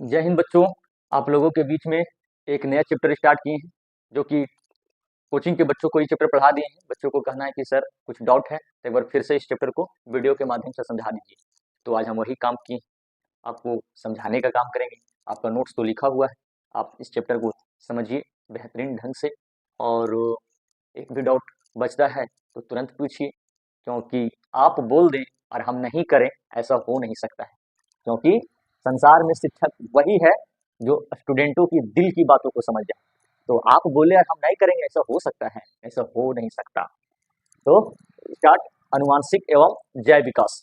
जय हिंद बच्चों। आप लोगों के बीच में एक नया चैप्टर स्टार्ट किए हैं, जो कि कोचिंग के बच्चों को ये चैप्टर पढ़ा दिए हैं। बच्चों को कहना है कि सर कुछ डाउट है तो एक बार फिर से इस चैप्टर को वीडियो के माध्यम से समझा दीजिए। तो आज हम वही काम किए, आपको समझाने का काम करेंगे। आपका नोट्स तो लिखा हुआ है, आप इस चैप्टर को समझिए बेहतरीन ढंग से। और एक भी डाउट बचता है तो तुरंत पूछिए, क्योंकि आप बोल दें और हम नहीं करें ऐसा हो नहीं सकता है। क्योंकि संसार में शिक्षक वही है जो स्टूडेंटों की दिल की बातों को समझ जाए। तो आप बोले और हम नहीं करेंगे ऐसा हो सकता है? ऐसा हो नहीं सकता। तो स्टार्ट। अनुवांशिक एवं जैव विकास।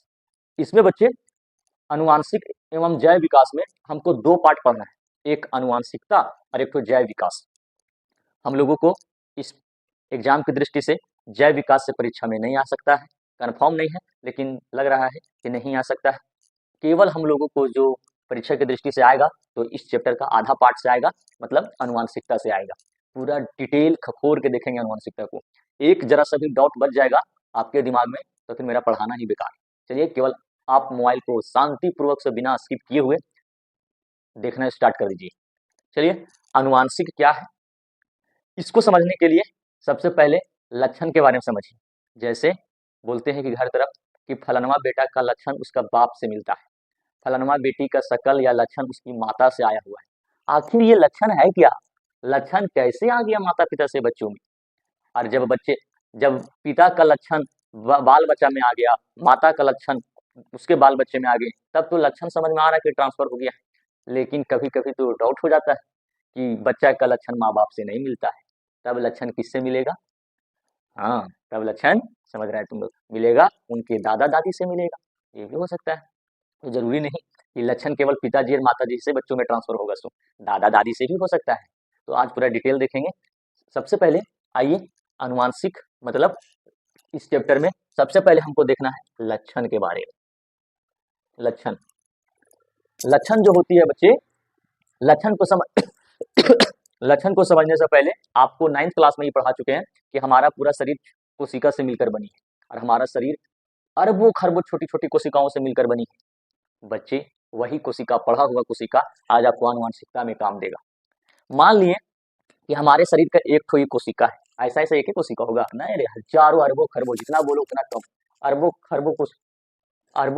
इसमें बच्चे अनुवांशिक एवं जैव विकास में हमको दो पार्ट पढ़ना है, एक अनुवांशिकता और एक तो जैव विकास। हम लोगों को इस एग्जाम की दृष्टि से जैव विकास से परीक्षा में नहीं आ सकता है, कन्फर्म नहीं है, लेकिन लग रहा है कि नहीं आ सकता है। केवल हम लोगों को जो परीक्षा की दृष्टि से आएगा तो इस चैप्टर का आधा पार्ट से आएगा, मतलब अनुवांशिकता से आएगा। पूरा डिटेल खखोर के देखेंगे अनुवांशिकता को। एक जरा सा भी डाउट बच जाएगा आपके दिमाग में तो फिर मेरा पढ़ाना ही बेकार। चलिए, केवल आप मोबाइल को शांतिपूर्वक से बिना स्किप किए हुए देखना स्टार्ट कर दीजिए। चलिए, अनुवांशिक क्या है इसको समझने के लिए सबसे पहले लक्षण के बारे में समझिए। जैसे बोलते हैं कि घर तरफ कि फलनवा बेटा का लक्षण उसका बाप से मिलता है, फलनवा बेटी का शकल या लक्षण उसकी माता से आया हुआ है। आखिर ये लक्षण है क्या? लक्षण कैसे आ गया माता पिता से बच्चों में? और जब पिता का लक्षण बाल बच्चा में आ गया, माता का लक्षण उसके बाल बच्चे में आ गए, तब तो लक्षण समझ में आ रहा है कि ट्रांसफर हो गया। लेकिन कभी कभी तो डाउट हो जाता है कि बच्चा का लक्षण माँ बाप से नहीं मिलता है, तब लक्षण किससे मिलेगा? हाँ, तब लक्षण समझ रहे हैं तुम लोग, मिलेगा उनके दादा दादी से मिलेगा। ये भी हो सकता है। तो जरूरी नहीं कि लक्षण केवल पिताजी और माताजी से बच्चों में ट्रांसफर होगा, सो दादा दादी से भी हो सकता है। तो आज पूरा डिटेल देखेंगे। सबसे पहले आइए, अनुवांशिक मतलब इस चैप्टर में सबसे पहले हमको देखना है लक्षण के बारे में। लक्षण लक्षण जो होती है बच्चे, लक्षण को समझ लक्षण को समझने से पहले आपको 9th क्लास में ही पढ़ा चुके हैं कि हमारा पूरा शरीर कोशिका से मिलकर बनी है और हमारा शरीर अरबों खरबों छोटी छोटी कोशिकाओं से मिलकर बनी है। बच्चे, वही कोशिका, पढ़ा हुआ कोशिका आज आपको आनुवंशिकता में काम देगा। मान लिए कि हमारे शरीर का एक ठो ही कोशिका है, ऐसा ऐसा एक ही कोशिका होगा? नहीं रे, हजारों अरबों खरबों, जितना बोलो उतना कम। अरबों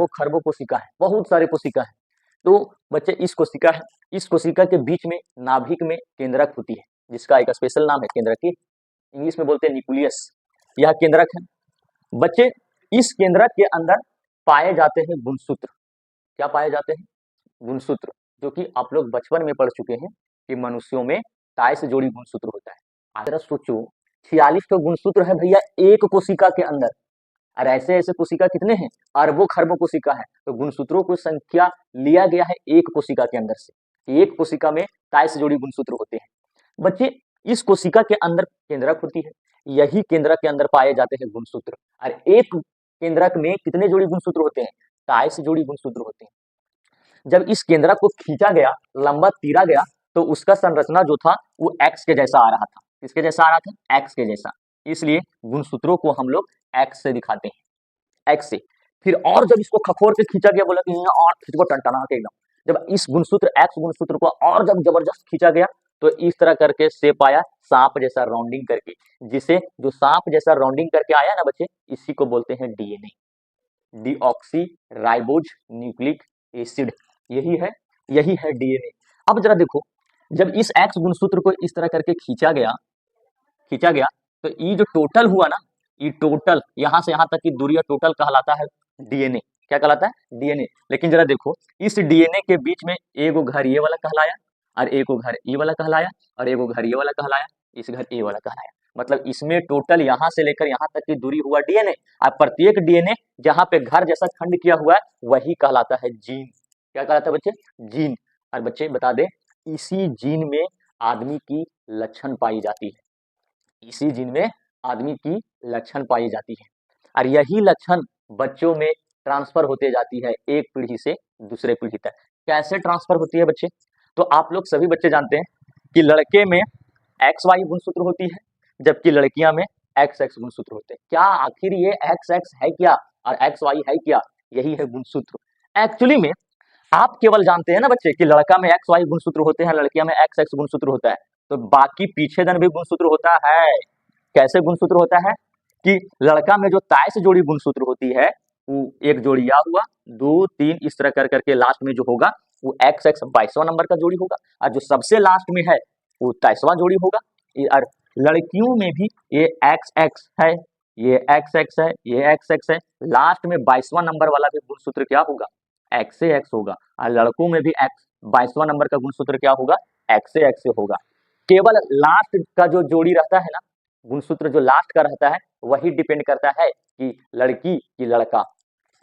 खरबों कोशिका है, बहुत सारे कोशिका है। तो बच्चे, इस कोशिका के बीच में नाभिक में केंद्रक होती है, जिसका एक स्पेशल नाम है केंद्रक की, इंग्लिश में बोलते हैं न्यूक्लियस। यह केंद्रक है बच्चे। इस केंद्रक के अंदर पाए जाते हैं गुणसूत्र। क्या पाए जाते हैं? गुणसूत्र, जो कि आप लोग बचपन में पढ़ चुके हैं कि मनुष्यों में टाई से जोड़ी गुणसूत्र होता है। आप जरा सोचो, 46 तो गुणसूत्र है भैया एक कोशिका के अंदर, और ऐसे ऐसे कोशिका कितने हैं? अरबों खरबों कोशिका है। तो गुणसूत्रों की संख्या लिया गया है एक कोशिका के अंदर से। एक कोशिका में टाई से जोड़ी गुणसूत्र होते हैं बच्चे। इस कोशिका के अंदर केंद्रक होती है, यही केंद्रक के अंदर पाए जाते हैं गुणसूत्र। और एक केंद्रक में कितने जोड़ी गुणसूत्र होते हैं? टाई से जोड़ी गुणसूत्र होते हैं। जब इस केंद्रक को खींचा गया, लंबा तीरा गया, तो उसका संरचना जो था वो एक्स के जैसा आ रहा था। किसके जैसा आ रहा था? एक्स के जैसा। इसलिए गुणसूत्रों को हम लोग एक्स से दिखाते हैं, एक्स से। फिर और जब इसको खखोर के खींचा गया, बोला कि और खींच को टनटना के एकदम, जब इस गुणसूत्र एक्स गुणसूत्र को और जब जबरदस्त खींचा गया तो इस तरह करके शेप आया, सांप जैसा राउंडिंग करके। जिसे जो सांप जैसा राउंडिंग करके आया ना बच्चे, इसी को बोलते हैं DNA, deoxy ribose nucleic acid. यही है डीएनए। अब जरा देखो, जब इस एक्स गुणसूत्र को इस तरह करके खींचा गया तो ये जो टोटल हुआ ना, ये टोटल यहां से यहां तक की दूरी टोटल कहलाता है डीएनए। क्या कहलाता है? डीएनए। लेकिन जरा देखो, इस डीएनए के बीच में एगो घर ये वाला कहलाया, और एगो घर ये वाला कहलाया, और एगो घर ये वाला कहलाया, इस घर ये वाला कहलाया। मतलब इसमें टोटल यहां से लेकर यहां तक की दूरी हुआ डीएनए। और प्रत्येक डीएनए जहां पे घर जैसा खंड किया हुआ है वही कहलाता है जीन। क्या कहलाता है बच्चे? जीन। और बच्चे बता दें, इसी जीन में आदमी की लक्षण पाई जाती है, इसी जीन में आदमी की लक्षण पाई जाती है। और यही लक्षण बच्चों में ट्रांसफर होते जाती है एक पीढ़ी से दूसरे पीढ़ी तक। कैसे ट्रांसफर होती है बच्चे? तो आप लोग सभी बच्चे जानते हैं कि लड़के में एक्स वाई गुणसूत्र होती है, जबकि लड़कियां में एक्स एक्स गुणसूत्र होते हैं। क्या आखिर ये एक्स एक्स है क्या और एक्स वाई है क्या? यही है गुणसूत्र। एक्चुअली में आप केवल जानते हैं ना बच्चे कि लड़का में एक्स वाई गुणसूत्र होते हैं, लड़कियां में एक्स एक्स गुणसूत्र होता है, तो बाकी पीछे दन भी गुणसूत्र होता है। कैसे गुणसूत्र होता है कि लड़का में जो ताय से जोड़ी गुणसूत्र होती है वो एक जोड़ी या हुआ, 2 3 इस तरह कर करके लास्ट में जो होगा वो एक्स एक्स 22वां नंबर का जोड़ी होगा, और जो सबसे लास्ट में है वो 23वां जोड़ी होगा। और लड़कियों में भी ये एक्स एक्स है, ये एक्स एक्स है, ये एक्स एक्स है, लास्ट में 22वां नंबर वाला भी गुणसूत्र क्या होगा, एक्स से एक्स होगा। और लड़कों में भी एक्स 22वां नंबर का गुणसूत्र क्या होगा, एक्स से एक्स होगा। केवल लास्ट का जो जोड़ी रहता है ना, गुणसूत्र जो लास्ट का रहता है वही डिपेंड करता है कि लड़की की लड़का।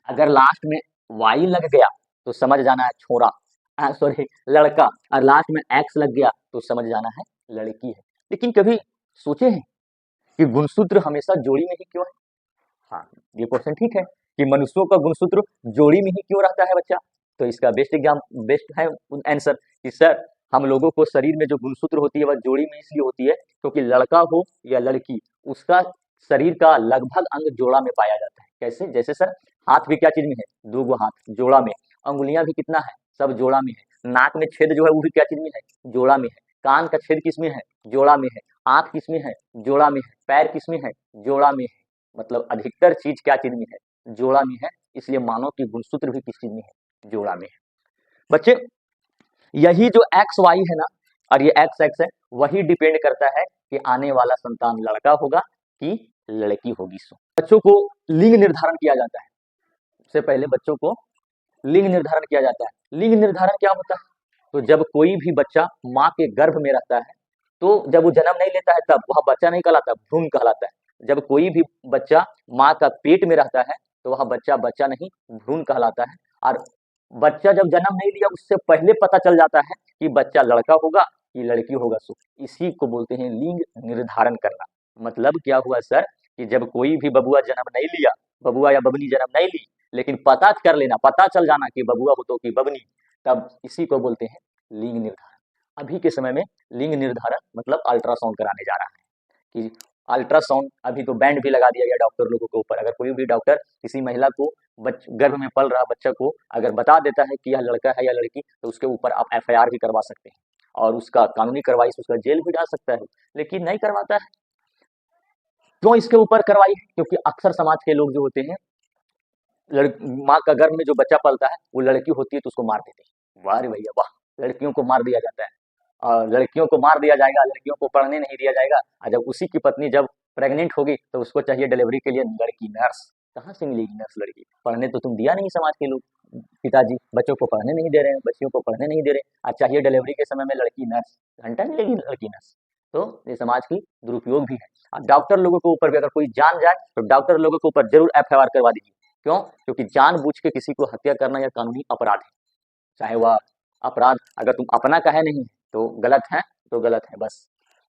अगर लास्ट में वाई लग गया तो समझ जाना है छोरा, सॉरी लड़का, और लास्ट में एक्स लग गया तो समझ जाना है लड़की है। लेकिन कभी सोचे हैं कि गुणसूत्र हमेशा जोड़ी में ही क्यों है? हाँ, ये क्वेश्चन ठीक है कि मनुष्यों का गुणसूत्र जोड़ी में ही क्यों रहता है बच्चा। तो इसका बेस्ट है आंसर कि सर हम लोगों को शरीर में जो गुणसूत्र होती है वह जोड़ी में इसलिए होती है क्योंकि लड़का हो या लड़की, उसका शरीर का लगभग अंग जोड़ा में पाया जाता है। कैसे? जैसे सर हाथ भी क्या चीज में है, 2 गो हाथ जोड़ा में, अंगुलियां भी कितना है, सब जोड़ा में है, नाक में छेद जो है वो भी क्या चीज में है, जोड़ा में है, कान का छेद किस में है, जोड़ा में है, आंख किस में है, जोड़ा में है, पैर किस में है, जोड़ा में है। मतलब अधिकतर चीज क्या चीज में है, जोड़ा में है, इसलिए मानो कि गुणसूत्र भी किस चीज में है, जोड़ा में है। बच्चे यही जो एक्स वाई है ना और ये एक्स एक्स है, वही डिपेंड करता है कि आने वाला संतान लड़का होगा कि लड़की होगी। सो बच्चों को लिंग निर्धारण किया जाता है, सबसे पहले बच्चों को लिंग निर्धारण किया जाता है। लिंग निर्धारण क्या होता है? तो जब कोई भी बच्चा माँ के गर्भ में रहता है, तो जब वो जन्म नहीं लेता है तब वह बच्चा नहीं कहलाता, भ्रूण कहलाता है। जब कोई भी बच्चा माँ का पेट में रहता है तो वह बच्चा बच्चा नहीं, भ्रूण कहलाता है। और बच्चा जब जन्म नहीं लिया उससे पहले पता चल जाता है कि बच्चा लड़का होगा कि लड़की होगा। सो इसी को बोलते हैं लिंग निर्धारण करना। मतलब क्या हुआ सर कि जब कोई भी बबुआ जन्म नहीं लिया, बबुआ या बबनी जन्म नहीं ली, लेकिन पता कर लेना, पता चल जाना कि बबुआ हो तो कि बबनी, तब इसी को बोलते हैं लिंग निर्धारण। अभी के समय में लिंग निर्धारण मतलब अल्ट्रासाउंड कराने जा रहा है कि अल्ट्रासाउंड, अभी तो बैंड भी लगा दिया गया डॉक्टर लोगों के ऊपर। अगर कोई भी डॉक्टर किसी महिला को गर्भ में पल रहा बच्चा को अगर बता देता है कि यह लड़का है या लड़की, तो उसके ऊपर आप एफआईआर भी करवा सकते हैं और उसका कानूनी कार्रवाई से उसका जेल भी डाल सकता है। लेकिन नहीं करवाता है। क्यों इसके ऊपर कार्रवाई है? क्योंकि अक्सर समाज के लोग जो होते हैं, माँ का गर्भ में जो बच्चा पलता है वो लड़की होती है तो उसको मार देते हैं। वाह रे भैया वाह, लड़कियों को मार दिया जाता है और लड़कियों को मार दिया जाएगा, लड़कियों को पढ़ने नहीं दिया जाएगा। और जब उसी की पत्नी जब प्रेग्नेंट होगी तो उसको चाहिए डिलीवरी के लिए लड़की नर्स। कहाँ से मिलेगी नर्स लड़की? पढ़ने तो तुम दिया नहीं समाज के लोग, पिताजी बच्चों को पढ़ने नहीं दे रहे हैं, बच्चियों को पढ़ने नहीं दे रहे, आज चाहिए डिलीवरी के समय में लड़की नर्स, घंटा मिलेगी लड़की नर्स। तो ये समाज की दुरुपयोग भी है। और डॉक्टर लोगों के ऊपर भी अगर कोई जान जाए तो डॉक्टर लोगों के ऊपर जरूर एफआईआर करवा दीजिए। क्यों? क्योंकि जानबूझ के किसी को हत्या करना यह कानूनी अपराध है। चाहे वह अपराध अगर तुम अपना कहे नहीं तो गलत है, तो गलत है बस।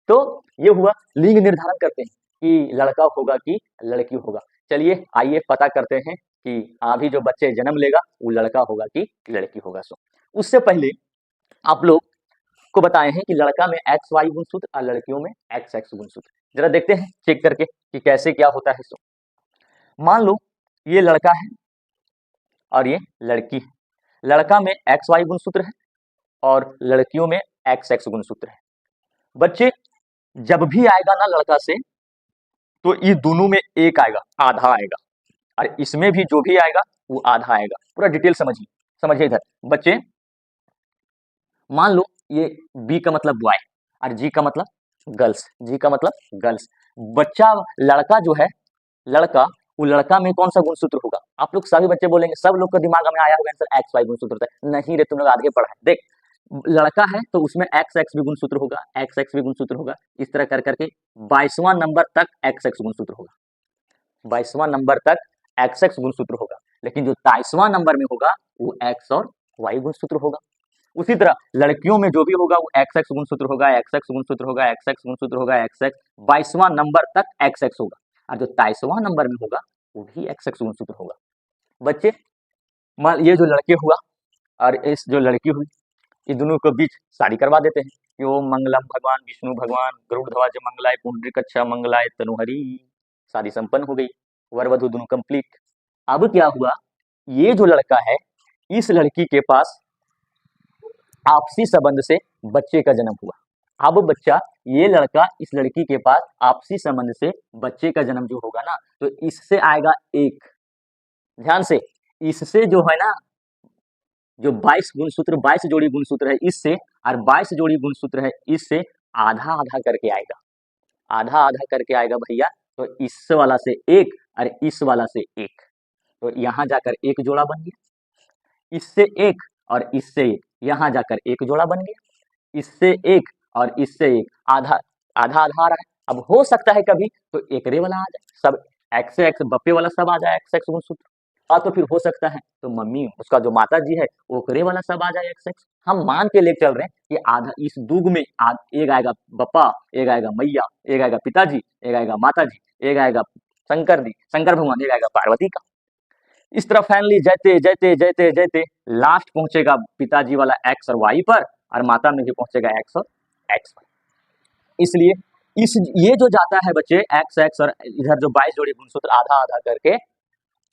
तो ये हुआ लिंग निर्धारण करते हैं कि लड़का होगा कि लड़की होगा। चलिए आइए पता करते हैं कि अभी जो बच्चे जन्म लेगा वो लड़का होगा कि लड़की होगा। सो उससे पहले आप लोग को बताए हैं कि लड़का में एक्स वाई गुणसूत्र और लड़कियों में एक्स एक्स गुणसूत्र। जरा देखते हैं चेक करके कि कैसे क्या होता है। सो मान लो ये लड़का है और ये लड़की है। लड़का में एक्स वाई गुणसूत्र है और लड़कियों में एक्स एक्स गुणसूत्र है। बच्चे जब भी आएगा ना लड़का से तो ये दोनों में एक आएगा, आधा आएगा, और इसमें भी जो भी आएगा वो आधा आएगा। पूरा डिटेल समझिए, समझिए इधर बच्चे। मान लो ये बी का मतलब बॉय और जी का मतलब गर्ल्स, जी का मतलब गर्ल्स। बच्चा लड़का जो है, लड़का, वो लड़का में कौन सा गुणसूत्र होगा? आप लोग सभी बच्चे बोलेंगे, सब लोग को दिमाग में आया होगा आंसर एक्स वाई गुणसूत्र होता है। नहीं रे, तुम लोग आगे पढ़ा है। देख, लड़का है तो उसमें एक्स एक्स भी गुणसूत्र होगा, एक्स एक्स भी गुणसूत्र होगा। इस तरह कर करके 22वां नंबर तक एक्स एक्स गुणसूत्र होगा, 22वां नंबर तक एक्स एक्स गुणसूत्र होगा। लेकिन जो 23वां नंबर में होगा वो एक्स और वाई गुणसूत्र होगा। उसी तरह लड़कियों में जो भी होगा वो एक्स एक्स गुणसूत्र होगा, एक्स एक्स गुणसूत्र होगा, एक्स एक्स गुणसूत्र होगा, एक्स एक्स, 22वां नंबर तक एक्स एक्स होगा। और जो 23वां नंबर में होगा वो भी एक्स एक्स गुणसूत्र होगा। बच्चे मान ये जो लड़के हुआ और इस जो लड़की हुई, ये दोनों के बीच शादी करवा देते हैं कि ओम मंगलम भगवान विष्णु भगवान गरुड़ ध्वज मंगलाय पुंडरीकाक्ष मंगलाय तनुहरी। शादी संपन्न हो गई, वर वधु दोनों कंप्लीट। अब क्या हुआ, ये जो लड़का है इस लड़की के पास आपसी संबंध से बच्चे का जन्म हुआ। अब बच्चा, ये लड़का इस लड़की के पास आपसी संबंध से बच्चे का जन्म जो होगा ना, तो इससे आएगा एक, ध्यान से, इससे जो है ना, जो 22 गुणसूत्र, 22 जोड़ी गुणसूत्र है इससे, और 22 जोड़ी गुणसूत्र है इससे, आधा आधा करके आएगा, आधा आधा करके आएगा भैया। तो इस वाला से एक और इस वाला से एक, तो यहां जाकर एक जोड़ा बन गया, इससे एक और इससे एक, यहां जाकर एक जोड़ा बन गया, इससे एक और इससे एक, आधा आधा आधा आ रहा है। अब हो सकता है कभी तो एकरे वाला आ जाए, सब एक्स से एक्स बप्पे वाला सब आ जाए, एक्स एक्स गुणसूत्र। तो फिर हो सकता है तो मम्मी उसका जो माता जी है ओकरे वाला सब आ जाए, एक्स एक्स। हम मान के लेके चल रहे हैं कि आधा इस दुग में एक आएगा बप्पा, एक आएगा मैया, एक आएगा पिताजी, एक आएगा माता जी, एक आएगा शंकर जी, शंकर भगवान, एक आएगा पार्वती का। इस तरह फाइनली जैते जैते जैते जैते लास्ट पहुंचेगा पिताजी वाला एक्स और वाई पर, और माता में भी पहुंचेगा एक्स और एक्स पर। इसलिए इस ये जो जाता है बच्चे एक्स एक्स और इधर जो 22 जोड़ी गुणसूत्र आधा आधा करके,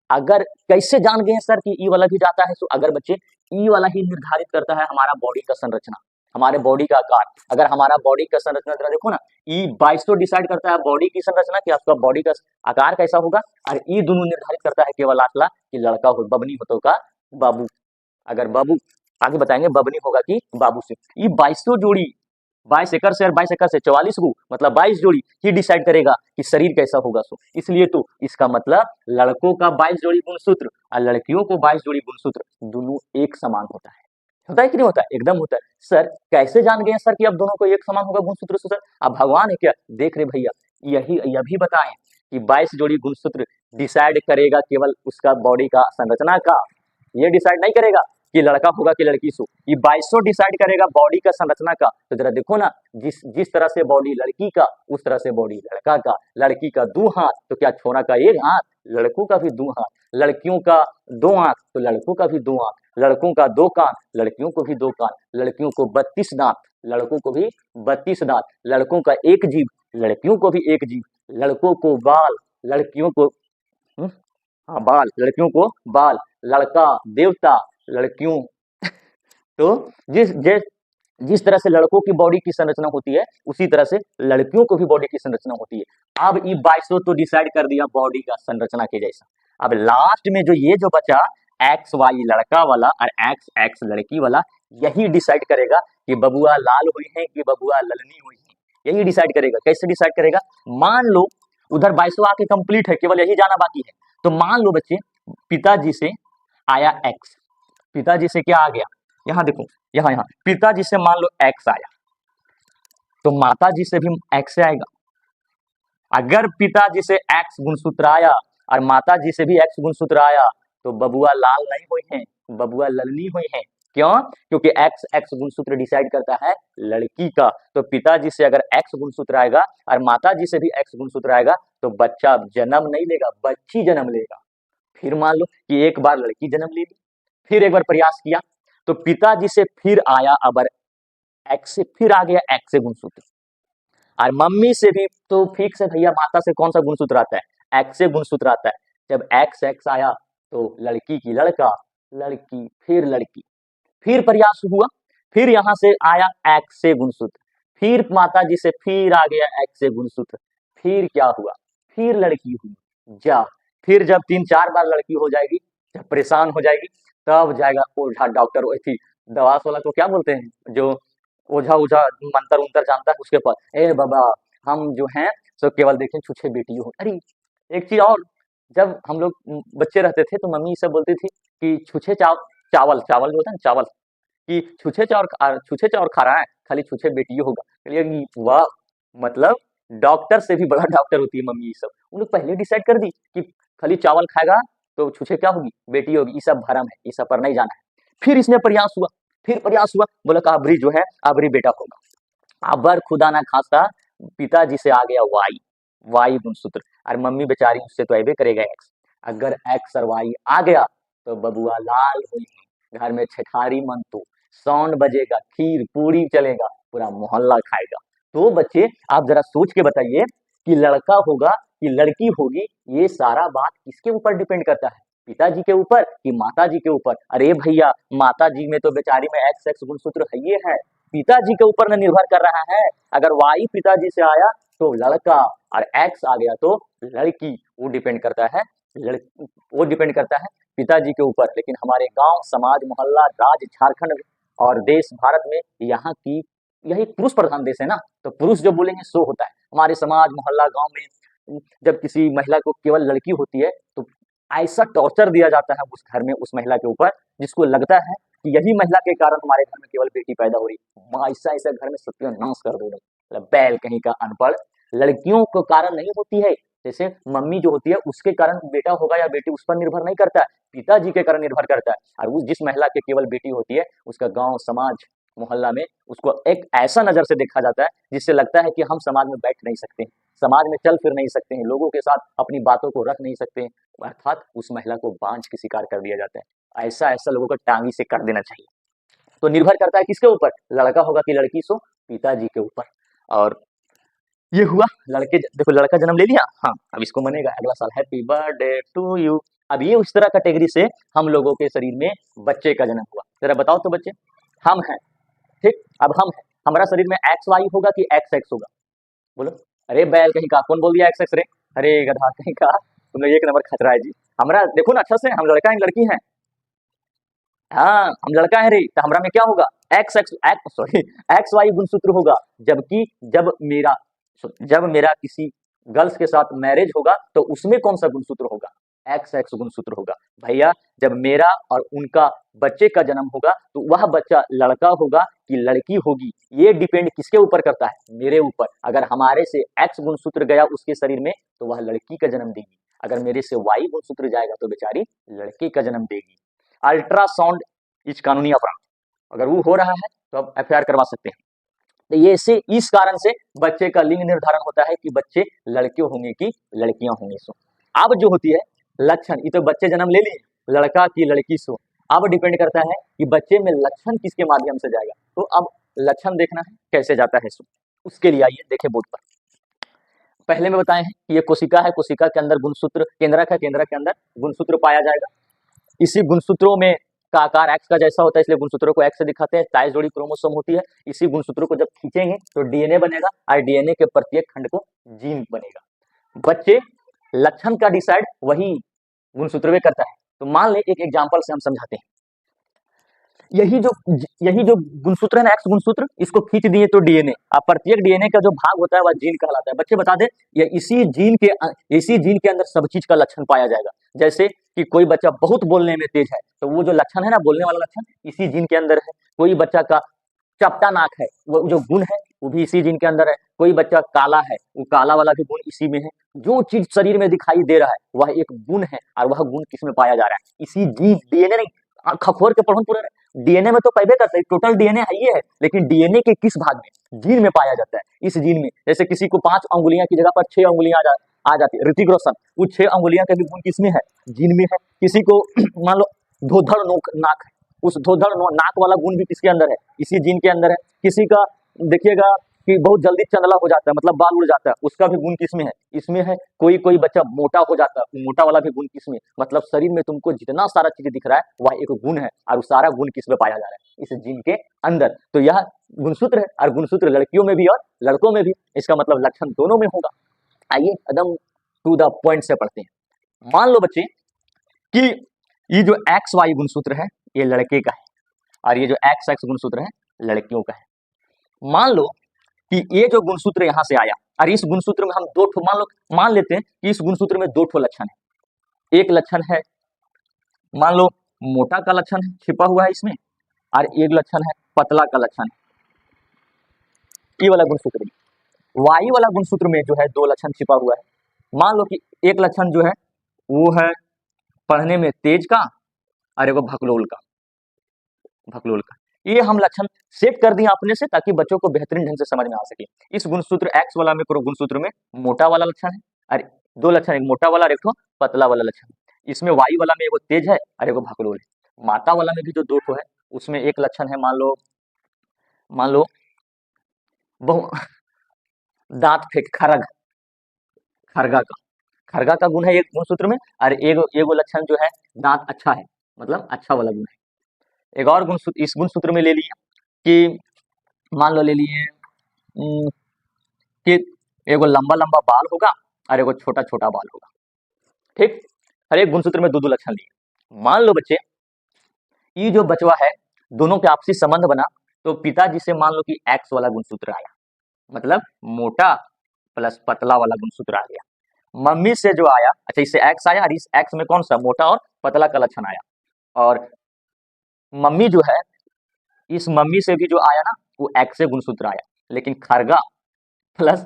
अगर कैसे जान गए सर कि ई वाला भी जाता है, तो अगर बच्चे ई वाला ही निर्धारित करता है हमारा बॉडी का संरचना, हमारे बॉडी का आकार। अगर हमारा बॉडी का संरचना जरा देखो ना, ई 22 तो डिसाइड करता है बॉडी की संरचना कि आपका बॉडी का आकार कैसा होगा, और ई दोनों निर्धारित करता है केवल आखला कि लड़का हो बबनी हो तो का बाबू, अगर बाबू आगे बताएंगे बबनी होगा कि बाबू से। ये 22 जोड़ी 22 एकड़ से और 22 एकड़ से 44 गो मतलब 22 जोड़ी ही डिसाइड करेगा कि शरीर कैसा होगा। सो इसलिए तो इसका मतलब लड़कों का 22 जोड़ी गुणसूत्र और लड़कियों को 22 जोड़ी गुणसूत्र दोनों एक समान होता है कि नहीं होता है? एकदम होता है। सर कैसे जान गए सर कि अब दोनों को एक समान होगा गुणसूत्र सूत्र? अब भगवान है क्या? देख रहे भैया, यह भी बताएं कि 22 जोड़ी गुणसूत्र डिसाइड करेगा केवल उसका बॉडी का संरचना का, ये डिसाइड नहीं करेगा कि लड़का होगा कि लड़की सो। ये 22 डिसाइड करेगा बॉडी का संरचना का। तो जरा देखो ना, जिस जिस तरह से बॉडी लड़की का उस तरह से बॉडी लड़का का। लड़की का 2 हाथ तो क्या छोरा का 1 हाथ? लड़कों का भी 2 हाथ। लड़कियों का 2 आंख तो लड़कों का भी 2 आंख। लड़कों का 2 कान, लड़कियों को भी 2 कान। लड़कियों को 32 दांत, लड़कों को भी 32 दांत। लड़कों का 1 जीभ, लड़कियों को भी 1 जीभ। लड़कों को बाल, लड़कियों को हाँ बाल, लड़कियों को बाल। लड़का देवता, लड़कियों तो जिस तरह से लड़कों की बॉडी की संरचना होती है उसी तरह से लड़कियों को भी बॉडी की संरचना होती है। अब ये 22 तो डिसाइड कर दिया बॉडी का संरचना के जैसा। अब लास्ट में जो ये जो बचा एक्स वाई लड़का वाला और एक्स एक्स लड़की वाला, यही डिसाइड करेगा कि बबुआ लाल हुई है कि बबुआ ललनी हुई है। यही डिसाइड करेगा। कैसे डिसाइड करेगा? मान लो उधर 22 आके कंप्लीट है, केवल यही जाना बाकी है। तो मान लो बच्चे पिताजी से आया एक्स, पिताजी से क्या आ गया? यहाँ देखो, यहाँ पिताजी से मान लो एक्स आया तो माता जी से भी एक्स से आएगा। अगर पिताजी से एक्स गुणसूत्र आया और माता जी से भी एक्स गुणसूत्र आया तो बबुआ लाल नहीं हुई है, बबुआ ललनी हुई है। क्यों? क्योंकि एक्स एक्स गुणसूत्र डिसाइड करता है लड़की का। तो पिताजी से अगर एक्स गुणसूत्र आएगा और माता जी से भी एक्स गुणसूत्र आएगा तो बच्चा जन्म नहीं लेगा, बच्ची जन्म लेगा। फिर मान लो कि एक बार लड़की जन्म ले ली, फिर एक बार प्रयास किया तो पिताजी से फिर आया, अब एक्स से फिर आ गया एक्स से गुणसूत्र, और मम्मी से भी तो फिक्स है भैया, माता से कौन सा गुणसूत्र आता है? एक्स से गुणसूत्र आता है। जब एक्स एक्स आया तो लड़की की लड़का, लड़की फिर लड़की, फिर प्रयास हुआ, फिर यहां से आया एक्स से गुणसूत्र, फिर माता जी से फिर आ गया एक्स से गुणसूत्र, फिर क्या हुआ? फिर लड़की हुई। जा फिर जब 3-4 बार लड़की हो जाएगी, जब परेशान हो जाएगी, तब जाएगा ओझा डॉक्टर, वही दवास वाला को क्या बोलते हैं, जो ओझा ओझा मंत्र उंतर जानता है उसके पास, ए बाबा हम जो हैं सो केवल देखें छुछे बेटी हो। अरे एक चीज और, जब हम लोग बच्चे रहते थे तो मम्मी सब बोलती थी कि छुछे चावल चावल जो होता है ना चावल, कि छुछे चावल खा रहा है, खाली छुछे बेटी होगा। चलिए वाह, मतलब डॉक्टर से भी बड़ा डॉक्टर होती है मम्मी। ये सब उन लोग पहले डिसाइड कर दी कि खाली चावल खाएगा तो छुछे क्या होगी? बेटी होगी। ये सब भरम है, ये सब पर नहीं जाना है। फिर इसमें प्रयास हुआ, फिर प्रयास हुआ, बोला कि अबरी जो है अबरी बेटा होगा। अबर खुदा ना खास्ता पिताजी से आ गया वाई, वाई गुणसूत्र, और मम्मी बेचारी उससे तो ऐबे करेगा एक्स। अगर एक्स और वाई आ गया तो बबुआ लाल हुई, घर में छठारी मनतू, साउंड बजेगा, खीर पूरी चलेगा, पूरा मोहल्ला खाएगा। तो बच्चे आप जरा सोच के बताइए कि लड़का होगा कि लड़की होगी, ये सारा बात किसके ऊपर डिपेंड करता है? पिताजी के ऊपर कि माताजी के ऊपर? अरे भैया, माताजी में तो बेचारी में एक्स एक्स गुणसूत्र है ये है, पिताजी के ऊपर न निर्भर कर रहा है। अगर वाई पिताजी से आया तो लड़का, और एक्स आ गया तो लड़की। वो डिपेंड करता है वो डिपेंड करता है पिताजी के ऊपर। लेकिन हमारे गांव, समाज, मोहल्ला, राज्य झारखंड में और देश भारत में यहाँ की यही पुरुष प्रधान देश है ना, तो पुरुष जो बोलेंगे सो होता है। हमारे समाज, मोहल्ला, गांव में जब किसी महिला को केवल लड़की होती है तो ऐसा टॉर्चर दिया जाता है उस घर में, उस महिला के ऊपर, जिसको लगता है कि यही महिला के कारण हमारे घर में केवल बेटी पैदा हो रही। माँ ऐसा ऐसा घर में सत्यानाश कर दो, मतलब बैल कहीं का, अनपढ़। लड़कियों को कारण नहीं होती है, जैसे मम्मी जो होती है उसके कारण बेटा होगा या बेटी उस पर निर्भर नहीं करता है, पिताजी के कारण निर्भर करता है। और जिस महिला के केवल बेटी होती है उसका गांव, समाज, मोहल्ला में उसको एक ऐसा नजर से देखा जाता है जिससे लगता है कि हम समाज में बैठ नहीं सकते, समाज में चल फिर नहीं सकते हैं, लोगों के साथ अपनी बातों को रख नहीं सकते हैं, अर्थात उस महिला को बांझ के शिकार कर दिया जाता है। ऐसा ऐसा लोगों को टांगी से कर देना चाहिए। तो निर्भर करता है किसके ऊपर? लड़का होगा कि लड़की, सो पिताजी के ऊपर। और ये हुआ लड़के, देखो लड़का जन्म ले लिया, हाँ अब इसको मनेगा अगला साल हैप्पी बर्थडे टू यू। अब ये उस तरह कैटेगरी से हम लोगों के शरीर में बच्चे का जन्म हुआ। जरा बताओ तो बच्चे, हम हैं, ठीक, अब हम हैं, हमारा शरीर में एक्स वाई होगा कि एक्स एक्स होगा? बोलो। अरे बैल कहीं का, कौन बोल दिया एक्स एक्स रे? अरे गधा कहीं का, तुम लोग एक नंबर खतरा है जी। हमारा देखो ना अच्छा से, हम लड़का है लड़की है? हाँ हम लड़का है रे, तो हमारा में क्या होगा? X X X sorry X Y गुणसूत्र होगा। जबकि जब मेरा किसी गर्ल्स के साथ मैरिज होगा तो उसमें कौन सा गुणसूत्र होगा? एक्स एक्स गुणसूत्र होगा। भैया जब मेरा और उनका बच्चे का जन्म होगा तो वह बच्चा लड़का होगा कि लड़की होगी, ये डिपेंड किसके ऊपर करता है? मेरे ऊपर। अगर हमारे से एक्स गुणसूत्र गया उसके शरीर में तो वह लड़की का जन्म देगी, अगर मेरे से वाई गुणसूत्र जाएगा तो बेचारी लड़के का जन्म देगी। अल्ट्रासाउंड इस कानूनी अपराध, अगर वो हो रहा है तो आप एफआईआर करवा सकते हैं। तो ये से इस कारण से बच्चे का लिंग निर्धारण होता है कि बच्चे लड़के होंगे कि लड़कियां होंगी। सो अब जो होती है लक्षण, ये तो बच्चे जन्म ले लिए, लड़का की लड़की, सो अब डिपेंड करता है कि बच्चे में लक्षण किसके माध्यम से जाएगा। तो अब लक्षण देखना है कैसे जाता है। सो उसके लिए आइए देखें बोर्ड पर। पहले में बताए हैं कि ये कोशिका है, कोशिका के अंदर गुणसूत्र, केंद्रक है, केंद्रक के अंदर गुणसूत्र पाया जाएगा। इसी गुणसूत्रों में का आकार एक्स का जैसा होता है, इसलिए गुणसूत्रों को एक्स से दिखाते हैं। 23 जोड़ी क्रोमोसोम होती है, इसी गुणसूत्रों को जब खींचेंगे तो डीएनए बनेगा, और डीएनए के प्रत्येक खंड को जीन बनेगा। बच्चे लक्षण का डिसाइड वही गुणसूत्र में करता है। तो मान ले एक एग्जांपल से हम समझाते हैं। यही जो गुणसूत्र है ना, एक्स गुणसूत्र, इसको खींच दिए तो डीएनए, अब प्रत्येक डीएनए का जो भाग होता है वह जीन कहलाता है। बच्चे बता दे, ये इसी जीन के अंदर सब चीज का लक्षण पाया जाएगा। जैसे कि कोई बच्चा बहुत बोलने में तेज है तो वो जो लक्षण है ना, बोलने वाला लक्षण इसी जीन के अंदर है। कोई बच्चा का चपटा नाक है, वो जो गुण है वो भी इसी जीन के अंदर है। कोई बच्चा काला है, वो काला वाला भी गुण इसी में है। जो चीज शरीर में दिखाई दे रहा है वह एक गुण है, और वह गुण किसमें पाया जा रहा है? इसी जीन, डीएनए नहीं, खखोर के पढ़ो पूरा। डीएनए में तो पैबे करता है, टोटल डीएनए है ये है, लेकिन डीएनए के किस भाग में? जीन में पाया जाता है। इस जीन में जैसे किसी को 5 अंगुलियां की जगह पर 6 अंगुलियां आ जाती है, ऋतिक रोशन, वो 6 अंगुलियां का भी गुण किसमें है? जीन में है। किसी को मान लो धोधड़ नाक है, उस धोधड़ नाक वाला गुण भी किसके अंदर है? इसी जीन के अंदर है। किसी का देखिएगा कि बहुत जल्दी चंदला हो जाता है, मतलब बाल उड़ जाता है, उसका भी गुण किसमें है? इसमें है। कोई बच्चा मोटा हो जाता है, मोटा वाला भी गुण किसमें? मतलब शरीर में तुमको जितना सारा चीज दिख रहा है वह एक गुण है, और सारा गुण किसमें पाया जा रहा है? इस जीन के अंदर। तो यह गुणसूत्र है, और गुणसूत्र लड़कियों में भी और लड़कों में भी, इसका मतलब लक्षण दोनों में होगा। आइए एकदम टू द पॉइंट से पढ़ते हैं। मान लो बच्चे कि ये जो एक्स वाई गुणसूत्र है ये लड़के का है, और ये जो एक्स एक्स गुणसूत्र है लड़कियों का है। मान लो कि ये जो गुणसूत्र यहां से आया, और इस गुणसूत्र में हम दो ठो मान लेते हैं कि इस गुणसूत्र में 2 ठो लक्षण है। एक लक्षण है मान लो मोटा का लक्षण है, छिपा हुआ है इसमें, और एक लक्षण है पतला का लक्षण है। ये वाला गुणसूत्र में, वाई वाला गुणसूत्र में जो है 2 लक्षण छिपा हुआ है। मान लो कि एक लक्षण जो है वो है पढ़ने में तेज का, और एगो भकलोल का। ये हम लक्षण सेट कर दिए अपने से ताकि बच्चों को बेहतरीन ढंग से समझ में आ सके। इस गुणसूत्र एक्स वाला में गुणसूत्र में मोटा वाला लक्षण है, और 2 लक्षण, एक मोटा वाला और एक पतला वाला लक्षण। इसमें वाई वाला में एगो तेज है और एगो भकलोल है। माता वाला में भी जो 2 ठो है उसमें एक लक्षण है मान लो बहु दांत फेंक खरगा का, खरगा का गुण है एक गुणसूत्र में, और एगो लक्षण जो है दांत अच्छा है, मतलब अच्छा वाला गुण है। एक और गुणसूत्र इस गुणसूत्र में ले लिए कि मान लो ले लिए कि एगो लंबा लंबा बाल होगा और एगो छोटा छोटा बाल होगा। ठीक, हर एक गुणसूत्र में दो दो लक्षण लिए। मान लो बच्चे ये जो बचवा है दोनों के आपसी संबंध बना, तो पिताजी से मान लो कि एक्स वाला गुणसूत्र आया, मतलब मोटा प्लस पतला वाला गुणसूत्र आ गया। मम्मी से जो आया, अच्छा इससे एक्स आया और इस एक्स में कौन सा मोटा और पतला का लक्षण आया, और मम्मी जो है इस मम्मी से भी जो आया ना वो एक्स से गुणसूत्र आया, लेकिन खरगा प्लस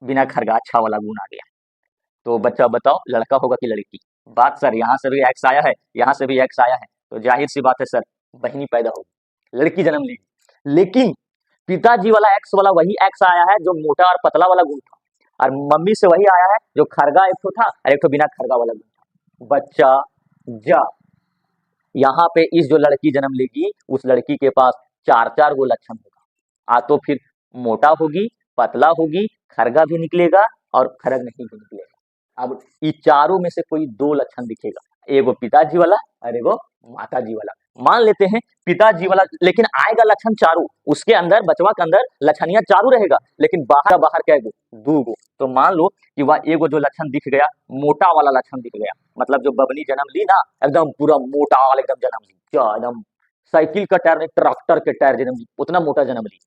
बिना खरगा अच्छा वाला गुण आ गया। तो बच्चा बताओ लड़का होगा कि लड़की? बात सर यहाँ से भी एक्स आया है, यहाँ से भी एक्स आया है, तो जाहिर सी बात है सर बहनी पैदा होगी, लड़की जन्म लेगी। लेकिन पिताजी वाला एक्स वाला वही एक्स आया है जो मोटा और पतला वाला गुण था, और मम्मी से वही आया है जो खरगा एक तो था और एक तो बिना खरगा वाला गुण था। बच्चा जा यहाँ पे इस जो लड़की जन्म लेगी उस लड़की के पास चार चार गो लक्षण होगा। तो फिर मोटा होगी, पतला होगी, खरगा भी निकलेगा और खरग नहीं भी निकलेगा। अब ये चारों में से कोई दो लक्षण दिखेगा, एगो पिताजी वाला और एगो माताजी वाला। मान लेते हैं पिताजी वाला, लेकिन आएगा लक्षण चारों, उसके अंदर बचवा के अंदर लक्षणिया चारों रहेगा, लेकिन बाहर बाहर क्या गो दो गो। तो मान लो कि वह एगो जो लक्षण दिख गया मोटा वाला लक्षण दिख गया, मतलब जो बबनी जन्म ली ना एकदम पूरा मोटा वाला एकदम जन्म ली, क्या एकदम साइकिल का टायर नहीं ट्रैक्टर के टायर जन्म ली, उतना मोटा जन्म ली।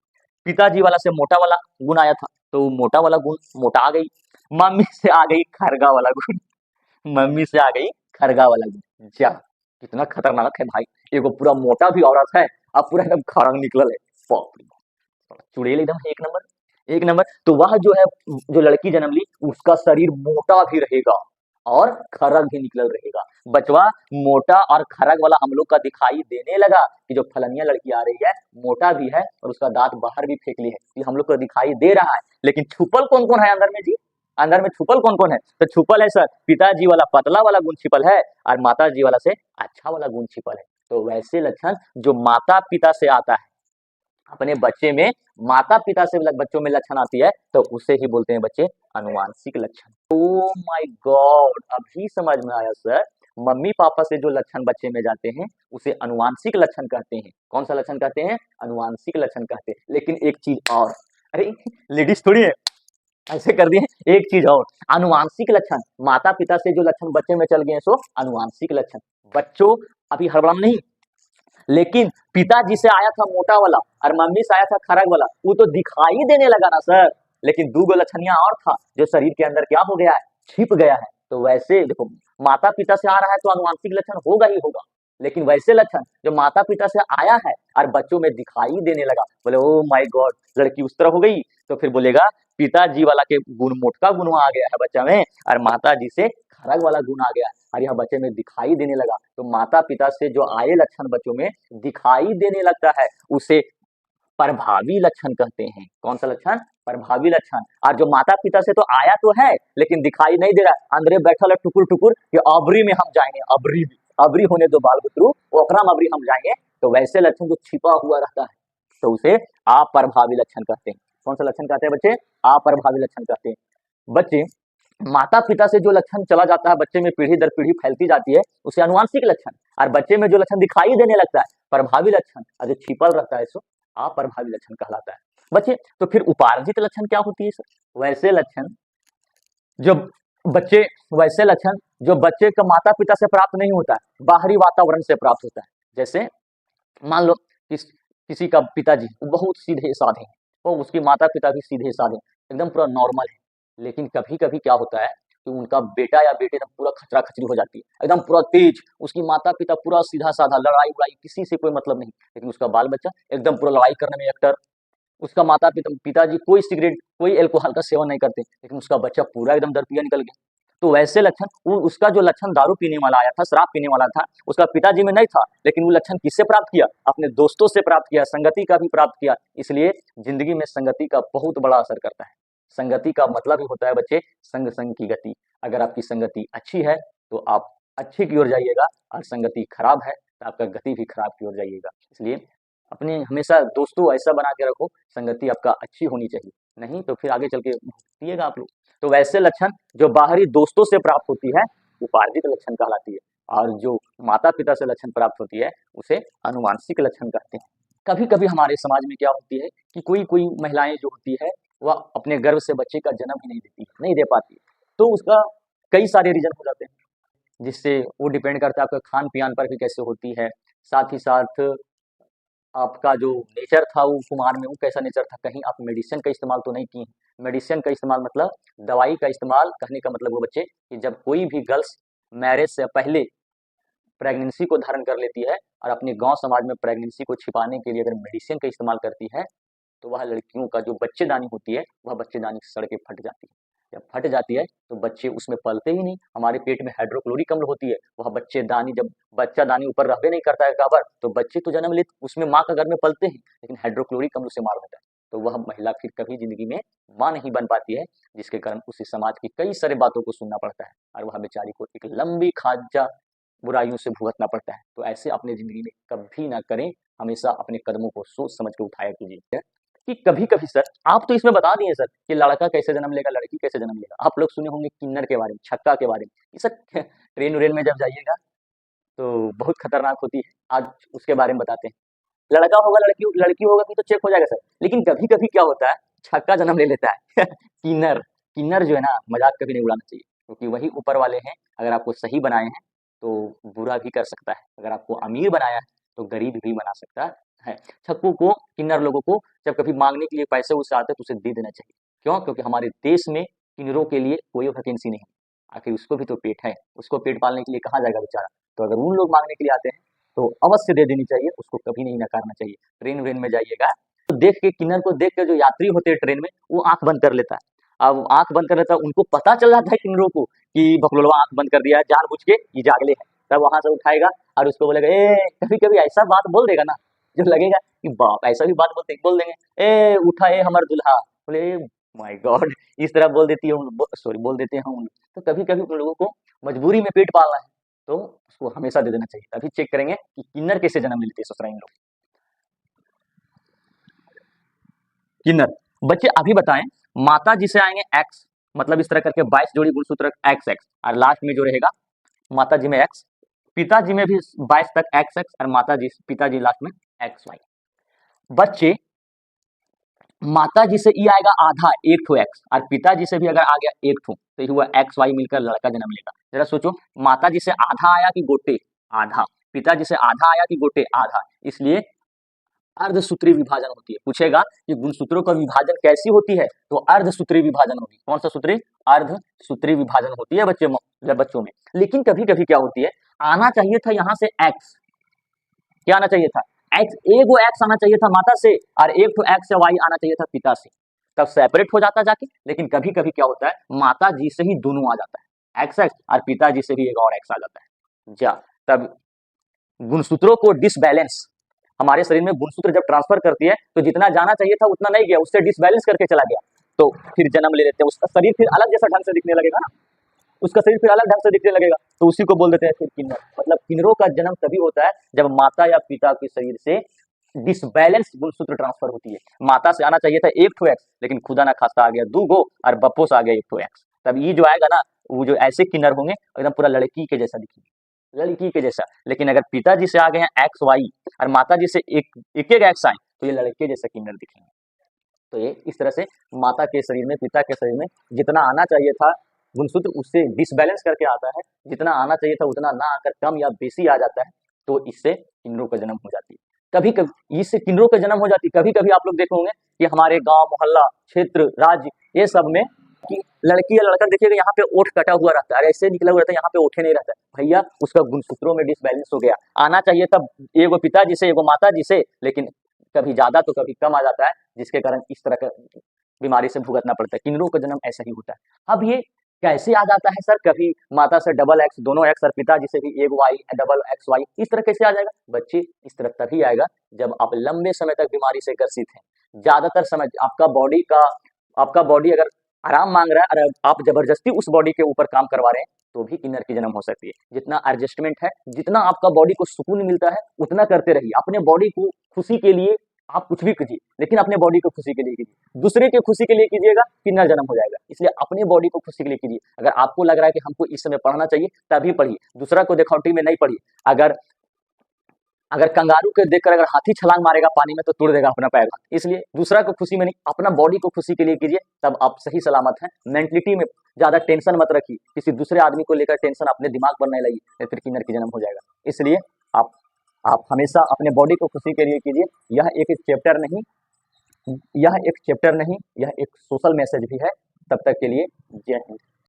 पिताजी वाला से मोटा वाला गुण आया था, तो मोटा वाला गुण मोटा आ गई। मम्मी से आ गई खरगा वाला गुण, मम्मी से आ गई खरगा वाला गुण। जा कितना खतरनाक है भाई, एगो पूरा मोटा भी औरत है अब पूरा एकदम खरंग निकलल है, बाप रे बाप, चुड़ैल एकदम एक नंबर एक नंबर। तो वह जो है जो लड़की जन्म ली उसका शरीर मोटा भी रहेगा और खरग भी निकल रहेगा। बचवा मोटा और खरग वाला हम लोग का दिखाई देने लगा कि जो फलनिया लड़की आ रही है मोटा भी है और उसका दांत बाहर भी फेंक ली है, ये हम लोग को दिखाई दे रहा है। लेकिन छुपल कौन कौन है अंदर में जी? अंदर में छुपल कौन कौन है? तो छुपल है सर पिताजी वाला पतला वाला गुण छिपल है और माताजी वाला से अच्छा वाला गुण छिपल है। तो वैसे लक्षण जो माता पिता से आता है अपने बच्चे में, माता पिता से बच्चों में लक्षण आती है तो उसे ही बोलते हैं बच्चे अनुवांशिक लक्षण। ओ माय गॉड, अभी समझ में आया सर, मम्मी पापा से जो लक्षण बच्चे में जाते हैं उसे अनुवांशिक लक्षण कहते हैं। कौन सा लक्षण कहते हैं? अनुवांशिक लक्षण कहते हैं। लेकिन एक चीज और, अरे लेडीज थोड़ी है ऐसे कर दिए, एक चीज और, अनुवांशिक लक्षण माता पिता से जो लक्षण बच्चे में चल गए सो अनुवांशिक लक्षण। बच्चों अभी हड़बड़ाम नहीं, लेकिन पिताजी से आया था मोटा वाला और मम्मी से आया था खरग वाला, वो तो दिखाई देने लगा ना सर, लेकिन दो गो लक्षणिया और था जो शरीर के अंदर क्या हो गया है, छिप गया है। तो वैसे देखो माता पिता से आ रहा है तो अनुवांशिक लक्षण होगा ही होगा, लेकिन वैसे लक्षण जो माता पिता से आया है और बच्चों में दिखाई देने लगा, बोले ओ माय गॉड लड़की उस तरह हो गई, तो फिर बोलेगा पिताजी वाला के गुण मोटका गुण आ गया है बच्चा में और माता जी से खरग वाला गुण आ गया है और यह बच्चे में दिखाई देने लगा। तो माता पिता से जो आए लक्षण बच्चों में दिखाई देने लगता है उसे प्रभावी लक्षण कहते हैं। कौन सा लक्षण? प्रभावी लक्षण। और जो माता पिता से तो आया तो है लेकिन दिखाई नहीं दे रहा, अंदर बैठल है टुकुर टुकुर कि अबरी में हम जाएंगे, अबरी में अबरी होने दो बाल बुतरू ओकरा में अबरी हम जाएंगे, तो वैसे लक्षण जो छिपा हुआ रहता है तो उसे अप्रभावी लक्षण कहते हैं। कौन सा लक्षण कहते हैं बच्चे? अप्रभावी लक्षण कहते हैं। बच्चे माता पिता से जो लक्षण चला जाता है बच्चे में पीढ़ी दर पीढ़ी फैलती जाती है उसे अनुवांशिक लक्षण, और बच्चे में जो लक्षण दिखाई देने लगता है प्रभावी लक्षण, और जो छिपल रहता है सो अप्रभावी लक्षण कहलाता है। बच्चे तो फिर उपार्जित लक्षण क्या होती है सर? वैसे लक्षण जो बच्चे वैसे लक्षण जो बच्चे का माता पिता से प्राप्त नहीं होता है, बाहरी वातावरण से प्राप्त होता है। जैसे मान लो किसी का पिताजी बहुत सीधे साधे हैं और उसके माता पिता भी सीधे साधे एकदम पूरा नॉर्मल है, लेकिन कभी कभी क्या होता है कि उनका बेटा या बेटे एकदम पूरा खचरा खचरी हो जाती है, एकदम पूरा तेज, उसकी माता पिता पूरा सीधा साधा, लड़ाई उड़ाई किसी से कोई मतलब नहीं, लेकिन उसका बाल बच्चा एकदम पूरा लड़ाई करने में एक्टर। उसका माता पिताजी कोई सिगरेट कोई एल्कोहल का सेवन नहीं करते, लेकिन उसका बच्चा पूरा एकदम दरपिया निकल गया। तो वैसे लक्षण उसका जो लक्षण दारू पीने वाला आया था, शराब पीने वाला था, उसका पिताजी में नहीं था, लेकिन वो लक्षण किससे प्राप्त किया? अपने दोस्तों से प्राप्त किया, संगति का भी प्राप्त किया। इसलिए जिंदगी में संगति का बहुत बड़ा असर करता है। संगति का मतलब ही होता है बच्चे संग संग की गति। अगर आपकी संगति अच्छी है तो आप अच्छी की ओर जाइएगा, और संगति खराब है तो आपका गति भी खराब की ओर जाइएगा। इसलिए अपने हमेशा दोस्तों ऐसा बना के रखो, संगति आपका अच्छी होनी चाहिए, नहीं तो फिर आगे चल के भुगतिएगा आप लोग। तो वैसे लक्षण जो बाहरी दोस्तों से प्राप्त होती है, उपार्जित लक्षण कहलाती है, और जो माता-पिता से लक्षण प्राप्त होती है, उसे आनुवांशिक लक्षण कहते हैं। कभी-कभी हमारे समाज में क्या होती है कि कोई-कोई महिलाएँ जो होती है, वह अपने गर्भ से बच्चे का जन्म ही नहीं देती, नहीं दे पाती। तो उसका कई सारे रीज़न हो जाते हैं, जिससे वो डिपेंड करता है आपका खान-पियान पर भी कैसे होती है, साथ ही साथ आपका जो नेचर था वो कुमार में, वो कैसा नेचर था, कहीं आप मेडिसिन का इस्तेमाल तो नहीं की हैं। मेडिसिन का इस्तेमाल मतलब दवाई का इस्तेमाल, कहने का मतलब वो बच्चे कि जब कोई भी गर्ल्स मैरिज से पहले प्रेगनेंसी को धारण कर लेती है और अपने गांव समाज में प्रेगनेंसी को छिपाने के लिए अगर मेडिसिन का इस्तेमाल करती है, तो वह लड़कियों का जो बच्चेदानी होती है, वह बच्चेदानी सड़ के फट जाती है। जब फट जाती है तो बच्चे उसमें पलते ही नहीं। हमारे पेट में हाइड्रोक्लोरिक अम्ल होती है, वह बच्चेदानी जब बच्चादानी ऊपर रहबे नहीं करता है काबर, तो बच्चे तो जन्म ले उसमें माँ का गर्भ में पलते हैं, लेकिन हाइड्रोक्लोरिक अम्ल उसे मार देता है। तो वह महिला फिर कभी जिंदगी में माँ नहीं बन पाती है, जिसके कारण उसे समाज की कई सारे बातों को सुनना पड़ता है और वह बेचारी को एक लंबी खाजा बुराइयों से भुगतना पड़ता है। तो ऐसे अपने ज़िंदगी में कभी ना करें, हमेशा अपने कदमों को सोच समझ के उठाया कीजिए। कि कभी-कभी सर, आप तो इसमें बता दिए सर कि लड़का कैसे जन्म लेगा, लड़की कैसे जन्म लेगा। आप लोग सुने होंगे किन्नर के बारे में, छक्का के बारे में। ये सब ट्रेन-व्रेन में जब जाइएगा तो बहुत खतरनाक होती है। आज उसके बारे में बताते हैं। लड़का होगा, लड़की होगा कि तो चेक हो जाएगा सर। लेकिन कभी-कभी क्या होता है, छक्का जन्म ले लेता है। किन्नर, किन्नर जो है ना, मज़ाक कभी नहीं उड़ाना चाहिए, क्योंकि वही ऊपर वाले हैं, अगर आपको सही बनाए हैं, तो बुरा भी कर सकता है। अगर आपको अमीर बनाया है, तो गरीब भी बना सकता है। छक्कों को, किन्नर लोगों को जब कभी माँगने के लिए पैसे उससे आते हैं, तो उसे दे देना चाहिए। क्यों? क्योंकि हमारे देश में किन्नरों के लिए कोई वैकेंसी नहीं है। आखिर उसको भी तो पेट है, उसको पेट पालने के लिए कहाँ जाएगा बेचारा? तो अगर उन लोग माँगने के लिए आते हैं, तो अवश्य दे देनी चाहिए, उसको कभी नहीं नकारना चाहिए। ट्रेन-व्रेन में जाइएगा, तो देख के किन्नर को देख के जो यात्री होते हैं ट्रेन में, वो आँख बंद कर लेता है। अब आँख बंद कर लेता है, उनको पता चल जाता है किन्नरों को कि बकलोलवा आँख बंद कर दिया है, जानबूझ के ये जागले है। तब वहाँ से उठाएगा और उसको बोलेगा, ए कभी-कभी ऐसा बात बोल देगा ना, जो लगेगा कि बाप ऐसा भी बात बोल देंगे, ए उठा ए हमर दूल्हा, बोले माय गॉड, इस तरह बोल देती है सॉरी बोल देते हैं उन। तो कभी-कभी उन लोगों को मजबूरी में पेट पालना है, तो उसको हमेशा दे देना चाहिए। तभी चेक करेंगे कि किन्नर कैसे जन्म ले लेते हैं ससुराल में लोग। किन्नर बच्चे अभी बताएं, माता जी से आएंगे एक्स, मतलब इस तरह करके 22 जोड़ी गुणसूत्र एक्स एक्स, और लास्ट में जो रहेगा माता जी में एक्स, पिताजी में भी 22 तक एक्स एक्स, और माता जी पिताजी लास्ट में एक्स वाई। बच्चे माता जी से ई आएगा आधा, एक ठो एक्स, और पिताजी से भी अगर आ गया एक ठो, तो ये हुआ एक्स वाई मिलकर लड़का जन्म लेगा। जरा सोचो, माता जी से आधा आया कि गोटे, आधा, पिताजी से आधा आया कि गोटे, आधा, इसलिए अर्धसूत्री विभाजन होती है। पूछेगा कि गुणसूत्रों का विभाजन कैसी होती है, तो अर्धसूत्री विभाजन होगी। कौन सा सूत्री? अर्धसूत्री विभाजन होती है बच्चों में। लेकिन कभी कभी क्या होती है, आना चाहिए था यहाँ से एक्स, क्या आना चाहिए था, एक्स, एगो एक्स आना चाहिए था माता से, और एक तो एक्स या वाई आना चाहिए था पिता से, तब सेपरेट हो जाता जाके। लेकिन कभी कभी क्या होता है, माता जी से ही दोनों आ जाता है, एक्स एक्स, और पिताजी से भी एक और एक्स आ जाता है। जा तब गुणसूत्रों को डिसबैलेंस, हमारे शरीर में गुणसूत्र जब ट्रांसफर करती है, तो जितना जाना चाहिए था उतना नहीं गया, उससे डिसबैलेंस करके चला गया, तो फिर जन्म ले लेते हैं। उसका शरीर फिर अलग जैसा ढंग से दिखने लगेगा ना, उसका शरीर फिर अलग ढंग से दिखने लगेगा, तो उसी को बोल देते हैं फिर किन्नर। मतलब किन्नरों का जन्म तभी होता है जब माता या पिता के शरीर से डिसबैलेंस गुणसूत्र ट्रांसफर होती है। माता से आना चाहिए था एक ठो एक्स, लेकिन खुदा ना खास्ता आ गया दू गो, और बप्पो से आ गया एक ठो एक्स। तब ये जो आएगा ना, वो जो ऐसे किन्नर होंगे एकदम पूरा लड़की के जैसा दिखेंगे, लड़की के जैसा। लेकिन अगर पिताजी से आ गए हैं एक्स वाई, और माता जी से एक एक एक्स आए, तो ये लड़के जैसे किन्नर दिखेंगे। तो ये इस तरह से माता के शरीर में, पिता के शरीर में जितना आना चाहिए था गुणसूत्र, उससे डिसबैलेंस करके आता है। जितना आना चाहिए था उतना ना आकर कम या बेसी आ जाता है, तो इससे किन्नरों का जन्म हो जाती है। कभी कभी इससे किन्नरों का जन्म हो जाती है। कभी कभी आप लोग देखे होंगे कि हमारे गांव, मोहल्ला, क्षेत्र, राज्य, ये सब में कि लड़की या लड़का देखिएगा यहाँ पे ओठ कटा हुआ रहता है, ऐसे निकला हुआ रहता है, यहाँ पे ओठे नहीं रहता है। भैया उसका गुणसूत्रों में डिसबैलेंस हो गया, आना चाहिए था एगो पिताजी से एगो माता जी से, लेकिन कभी ज्यादा तो कभी कम आ जाता है, जिसके कारण इस तरह का बीमारी से भुगतना पड़ता है। किन्नरों का जन्म ऐसा ही होता है। अब ये कैसे आ जाता है सर, कभी माता से डबल एक्स, दोनों एक्स, और पिताजी से भी एक वाई, डबल एक्स वाई, इस तरह कैसे आ जाएगा बच्चे? इस तरह तभी आएगा जब आप लंबे समय तक बीमारी से ग्रसित हैं। ज्यादातर समय आपका बॉडी अगर आराम मांग रहा है और आप जबरदस्ती उस बॉडी के ऊपर काम करवा रहे हैं, तो भी किन्नर की जन्म हो सकती है। जितना एडजस्टमेंट है, जितना आपका बॉडी को सुकून मिलता है, उतना करते रहिए। अपने बॉडी को खुशी के लिए आप कुछ भी कीजिए, लेकिन अपने बॉडी को खुशी के लिए कीजिए। दूसरे की खुशी के लिए कीजिएगा, किन्नर जन्म हो जाएगा। इसलिए अपने बॉडी को खुशी के लिए कीजिए। अगर आपको लग रहा है कि हमको इस समय पढ़ना चाहिए, तभी पढ़िए। दूसरा को दिखावटी में नहीं पढ़िए। अगर अगर कंगारू को देखकर अगर हाथी छलांग मारेगा पानी में, तो तोड़ देगा अपना पैर। इसलिए दूसरा को खुशी में नहीं, अपना बॉडी को खुशी के लिए कीजिए, तब आप सही सलामत हैं। मेंटलिटी में ज्यादा टेंशन मत रखिए, किसी दूसरे आदमी को लेकर टेंशन अपने दिमाग पर नहीं लाइए, या फिर किन्नर की जन्म हो जाएगा। इसलिए आप आप हमेशा अपने बॉडी को खुशी के लिए कीजिए। यह एक चैप्टर नहीं, यह एक सोशल मैसेज भी है। तब तक के लिए जय हिंद।